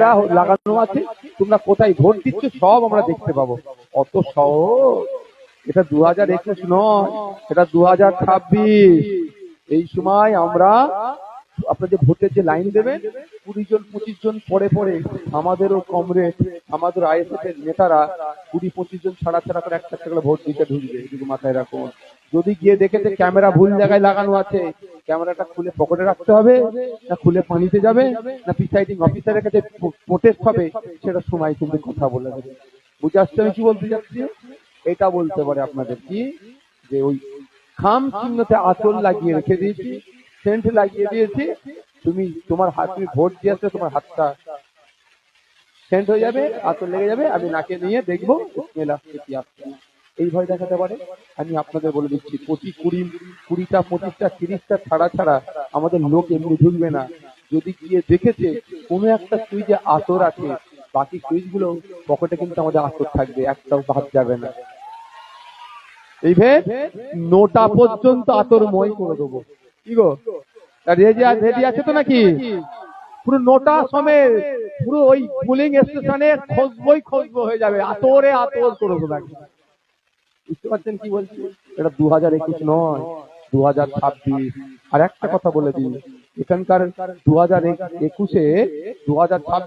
লাগানো আছে, তোমরা কোথায় ভোট দিচ্ছ সব আমরা দেখতে পাবো। অত সহজ? এটা 2021 নয়, এটা 2026। এই সময় আমরা আপনার যে ভোটের যে লাইন দেবেন 20 জন 25 জন পরে পরে আমাদেরও কমরেড, আমাদের আইএসএফ এর নেতারা 20-25 জন ছাড়া ছাড়া করে একটা করে ভোট দিতে ঢুকবে। এটুকু মাথায় রাখুন। যদি গিয়ে দেখেছে ক্যামেরা ভুল জায়গায় লাগানো আছে, ক্যামেরাটা খুলে পকেটে রাখতে হবে, না খুলে পানিতে যাবে, না প্রিসাইডিং অফিসারের কাছে প্রোটেস্ট হবে, সেটা সময় কিন্তু কথা বলে দেবে। বুঝে আসছে আমি কি বলতে যাচ্ছি? এটা বলতে পারে আপনাদের কি, যে ওই খাম চিহ্নতে আঁচল লাগিয়ে রেখে দিয়েছি, সেন্ট লাগিয়ে দিয়েছি, তুমি তোমার হাত, তুমি ভোট দিয়ে আসলে তোমার হাতটা সেন্ট হয়ে যাবে, আঁচল লেগে যাবে, আমি নাকে নিয়ে দেখবো স্মেল আসছে কি আসছে না। এই ভয় দেখাতে পারে। আমি আপনাদের বলে দিচ্ছি 20-20টা 25টা 30টা ছাড়া ছাড়া আমাদের লোক এমনি ঢুকবে না। যদি গিয়ে দেখেছে কোনো একটা সুইচে আতর আছে, বাকি সুইচ গুলো পকেটে কিন্তু আমাদের আতর থাকবে, একটাও বাদ যাবে না। এই ভেদ 9টা পর্যন্ত আতর মই করে দেবো। কি গো, রেডি আছে তো নাকি? পুরো 9টা সময় পুরো ওই পুলিং স্টেশনে খসবো হয়ে যাবে, আতরে আতর করে দেবো। বুঝতে পারছেন কি বলছি? এটা 2021 নয়, 2026। আর একটা কথা বলে দিই, এখানকার 2021-এ 2026